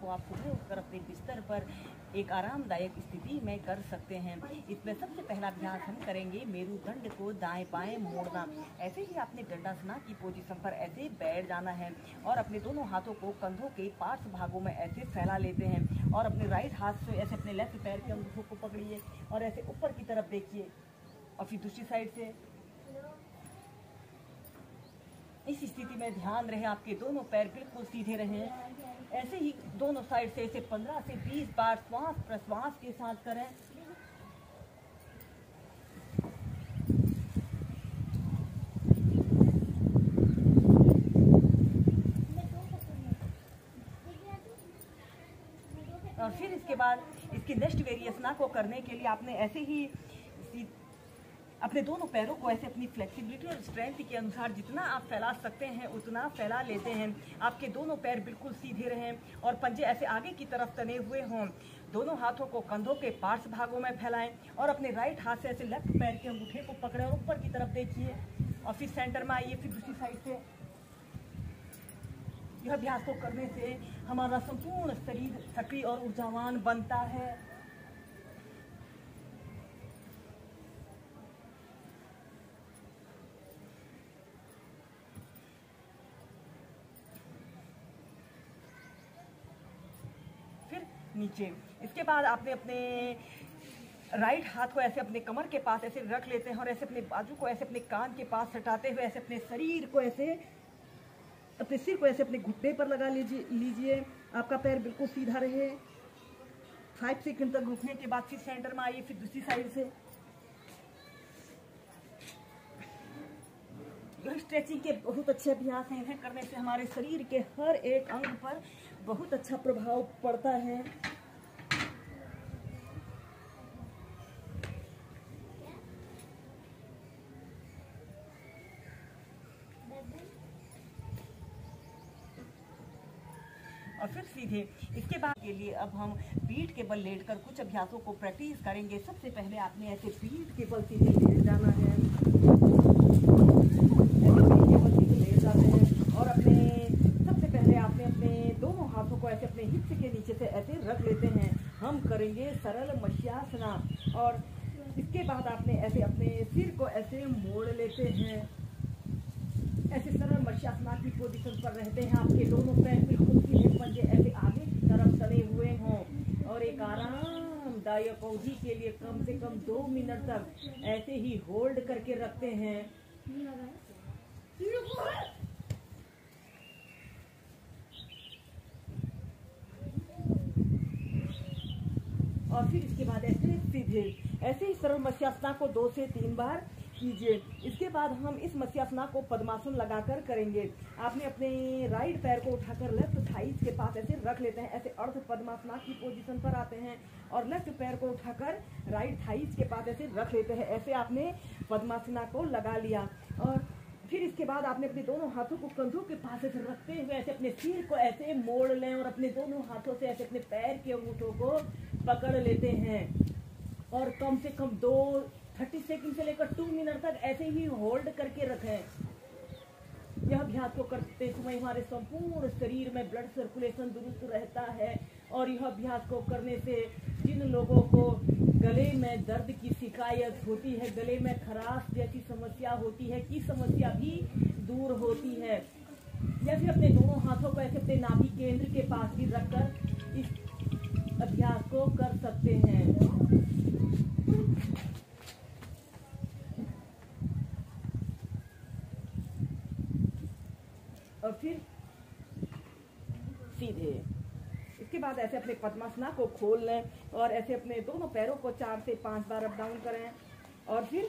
आप सुबह उठकर अपने बिस्तर पर एक आरामदायक स्थिति में कर सकते हैं। इसमें सबसे पहला अभ्यास हम करेंगे मेरुदंड को दाएं बाएं मोड़ना। ऐसे ही आपने दंडासना की पोजीशन पर ऐसे बैठ जाना है और अपने दोनों हाथों को कंधों के पार्श्व भागों में ऐसे फैला लेते हैं और अपने राइट हाथ से ऐसे अपने लेफ्ट पैर के अंगूठों को पकड़िए और ऐसे ऊपर की तरफ देखिए और फिर दूसरी साइड से। इस स्थिति में ध्यान रहे आपके दोनों पैर बिल्कुल सीधे रहें। ऐसे ही दोनों साइड से इसे 15 से 20 बार श्वास प्रश्वास के साथ करें। और फिर इसके बाद इसकी नेक्स्ट वेरिएशन को करने के लिए आपने ऐसे ही अपने दोनों पैरों को ऐसे अपनी फ्लेक्सिबिलिटी और स्ट्रेंथ के अनुसार जितना आप फैला सकते हैं उतना फैला लेते हैं। आपके दोनों पैर बिल्कुल सीधे रहें और पंजे ऐसे आगे की तरफ तने हुए हों। दोनों हाथों को कंधों के पार्श्व भागों में फैलाएं और अपने राइट हाथ से ऐसे लेफ्ट पैर के अंगूठे को पकड़ें और ऊपर की तरफ देखिए और फिर सेंटर में आइए। फिर दूसरी साइड से। यह अभ्यास को करने से हमारा संपूर्ण शरीर सक्रिय और ऊर्जावान बनता है। नीचे। इसके बाद आपने अपने राइट हाथ को ऐसे अपने कमर के पास ऐसे रख लेते हैं और ऐसे अपने बाजू को ऐसे अपने कान के पास सटाते हुए ऐसे अपने शरीर को ऐसे अपने सिर को ऐसे अपने घुटने पर लगा लीजिए। आपका पैर बिल्कुल सीधा रहे। 5 सेकंड तक रुकने के बाद फिर सेंटर में आइए। फिर दूसरी साइड से। यह स्ट्रेचिंग के बहुत अच्छे अभ्यास हैं। इन्हें करने से हमारे शरीर के हर एक अंग पर बहुत अच्छा प्रभाव पड़ता है। और फिर सीधे। इसके बाद के लिए अब हम पीठ के बल लेटकर कुछ अभ्यासों को प्रैक्टिस करेंगे। सबसे पहले आपने ऐसे पीठ के बल सीधे लेट जाना है। और सबसे पहले आपने अपने दोनों हाथों को ऐसे अपने हिप्स के नीचे से ऐसे रख लेते हैं। हम करेंगे सरल मत्स्यासना। और इसके बाद आपने ऐसे अपने सिर को ऐसे मोड़ लेते हैं। ऐसे सरल मत्स्यासना की पोजीशन पर रहते हैं। आपके दोनों पैर बिल्कुल सीधे, पंजे ऐसे आगे की तरफ तने हुए हों और एक आरामदायक अवधि के लिए कम से कम 2 मिनट तक ऐसे ही होल्ड करके रखते हैं। और फिर इसके बाद ऐसे सीधे ऐसे ही सरल मत्स्यासना को 2 से 3 बार कीजिए। इसके बाद हम इस मत्स्यासना को पद्मासन लगाकर करेंगे। आपने अपने राइट पैर को उठाकर लेफ्ट थाइस के पास ऐसे रख लेते हैं। ऐसे अर्ध पद्मासना की पोजीशन पर आते हैं और लेफ्ट पैर को उठाकर राइट थाइस के पास ऐसे रख लेते हैं। ऐसे आपने पद्मासना को लगा लिया। और फिर इसके बाद आपने अपने दोनों हाथों को कंधों के पास ऐसे रखते हुए ऐसे अपने सिर को ऐसे मोड़ लें और अपने दोनों हाथों से ऐसे अपने पैर के अंगूठों को पकड़ लेते हैं और कम से कम 30 सेकंड से लेकर 2 मिनट तक ऐसे ही होल्ड करके रखें। यह अभ्यास को करते समय हमारे संपूर्ण शरीर में ब्लड सर्कुलेशन दुरुस्त रहता है। और यह अभ्यास को करने से जिन लोगों को गले में दर्द की शिकायत होती है, गले में खराश जैसी समस्या होती है, की समस्या भी दूर होती है। या फिर अपने दोनों हाथों को ऐसे अपने नाभि केंद्र के पास भी रखकर इस अभ्यास को कर सकते हैं। और फिर सीधे। इसके बाद ऐसे अपने पद्मासना को खोल लें और ऐसे अपने दोनों पैरों को 4 से 5 बार अप डाउन करें और फिर